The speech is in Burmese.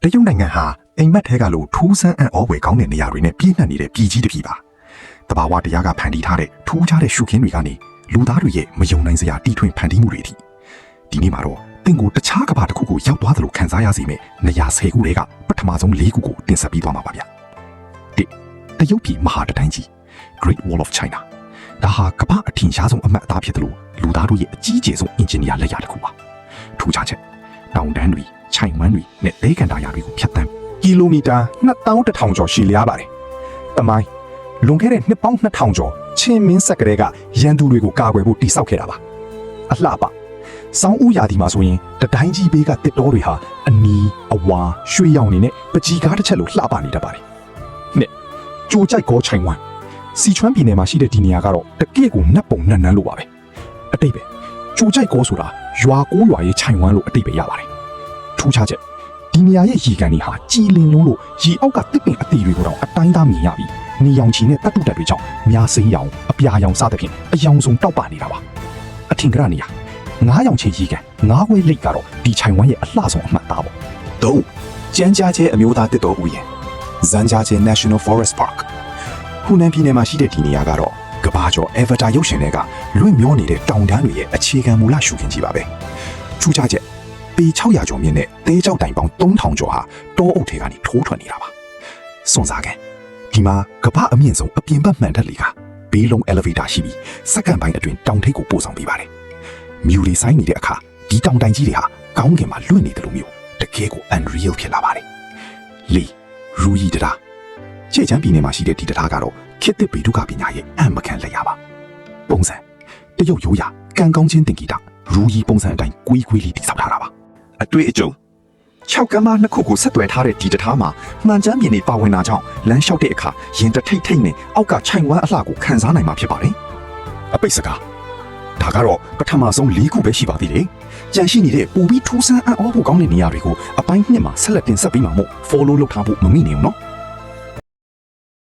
တရုတ်နိုင်ငံဟာအိမ်မက်ထဲကလိုထူးဆန်းအံ့ဩဖွယ်ကောင်းတဲ့နေရာတွေနဲ့ပြည့်နှက်နေတဲ့ပြည်ကြီးတစ်ပြည်ပါတဘာဝတရားကဖန်တီးထားတဲ့ထူးခြားတဲ့ရှုခင်းတွေကနေလူသားတွေရဲ့မယုံနိုင်စရာတီထွင်ဖန်တီးမှုတွေအထိဒီနေ့မှာတော့တင့်ကိုတခြားကဘာတစ်ခုကိုရောက်သွားသလိုခံစားရစေမယ့်နေရာ10ခုတွေကပထမဆုံး4ခုကိုတင်ဆက်ပြီးသွားမှာပါဗျတရုတ်ပြည်မဟာတတိုင်းကြီး Great Wall of China ဒါဟာကမ္ဘာအထင်ရှားဆုံးအမှတ်အသားဖြစ်တယ်လို့လူသားတို့ရဲ့အကြီးအကျယ်ဆုံးအင်ဂျင်နီယာလက်ရာတစ်ခုပါထူးခြားချက်တောင်တန်းတွေခြိုင်ဝမ်းတွေနဲ့တဲကန်တာယာတွေကိုဖြတ်တန်းကီလိုမီတာ2100ကျော်ရှည်လျားပါတယ်။တမိုင်းလွန်ခဲ့တဲ့နှစ်ပေါင်း2000ကျော်ချင်းမင်းဆက်ကလေးကရန်သူတွေကိုကာကွယ်ဖို့တိစောက်ခဲ့တာပါ။အလှပစောင်းဦးရာသီမှာဆိုရင်တတိုင်းကြီးဘေးကတစ်တော်တွေဟာအနီးအဝါရွှေရောင်နေနဲ့ပကြီးကားတစ်ချက်လိုလှပနေတတ်ပါတယ်။နှစ်ကြိုကြိုက်ကောခြိုင်ဝမ်းစီချွမ်းပြည်နယ်မှာရှိတဲ့ဒီနေရာကတော့တကယ့်ကိုနတ်ပုံနတ်နန်းလိုပါပဲ။အတိတ်ပဲကြိုကြိုက်ကောဆိုတာရွာကိုရွာရဲ့ခြိုင်ဝမ်းလို့အတိတ်ပဲရပါတယ်။ထူးခြားချက်ဒီနေရာရဲ့ရေကန်တွေဟာကြည်လင်လုံးလို့ရေအောက်ကတစ်ပင်အသေးတွေကိုတော့အတိုင်းသားမြင်ရပြီးနေရောင်ချီနဲ့တပ်တုတက်တွေကြောင့်မြားစိမ်းရောင်အပြာရောင်စသဖြင့်အယောင်ဆုံးတောက်ပနေတာပါအထင်ကရနေရ9ရောင်ချေရေကန်9ဝဲလိတ်ကတော့ဒီခြိုင်ဝမ်းရဲ့အလှဆုံးအမှတ်သားပေါ့၃ကျန်းကြားကျဲအမျိုးသားတစ်တော်ဥယျာဉ်ဇန်ကြားကျဲ National Forest Park ဟူနန်ပြည်နယ်မှာရှိတဲ့ဒီနေရာကတော့ကဘာကျော် Avatar ရုပ်ရှင်တွေကလွင့်မျောနေတဲ့တောင်တန်းတွေရဲ့အခြေခံမူလရှုခင်းကြီးပါပဲထူးခြားချက်ပေ600ကျော်မြင့်နဲ့တဲကြောက်တိုင်ပေါင်း3000ကျော်ဟာတောအုပ်ထဲကနေထိုးထွက်နေတာပါစွန်စားကန်ဒီမှာကမ္ဘာအမြင့်ဆုံးအပြင်ဘက်မှန်တက်လေကဘေးလုံး elevator ရှိပြီးစက္ကန့်ပိုင်းအတွင်းတောင်ထိပ်ကိုပို့ဆောင်ပေးပါတယ်မြူတွေဆိုင်နေတဲ့အခါဒီတောင်တိုင်ကြီးတွေဟာကောင်းကင်မှာလွင့်နေတယ်လို့မျိုးတကယ်ကို unreal ဖြစ်လာပါတယ်လေရူရီတရာခြေချမ်းပြည်နယ်မှာရှိတဲ့ဒီတရာကတော့ခေတ်သစ်ဗေဒုကပညာရဲ့အံ့မခံလက်ရပါပုံစံတရုတ်ရိုးရာကံကောင်းချင်းတင်ဂီတရူရီပုံစံအတိုင်းကွေးကွေးလေးတိစောက်ထားတာပါအတွေ့အကြုံ6ကမ်းမနှစ်ခုကိုဆက်သွယ်ထားတဲ့ဒီတထားမှာမှန်ချမ်းမြင်နေပါဝင်တာကြောင့်လမ်းလျှောက်တဲ့အခါရင်တထိတ်ထိတ်နဲ့အောက်ကခြိုင်ဝမ်းအလှကိုခံစားနိုင်မှာဖြစ်ပါတယ်အပိတ်စကားဒါကတော့ပထမဆုံး4ခုပဲရှိပါသေးတယ်ကြံရှိနေတဲ့ပူပြီးထူးဆန်းအံ့ဩဖို့ကောင်းတဲ့နေရာတွေကိုအပိုင်း2မှာဆက်လက်တင်ဆက်ပေးမှာမို့ follow လုပ်ထားဖို့မမိနေဘူးနော်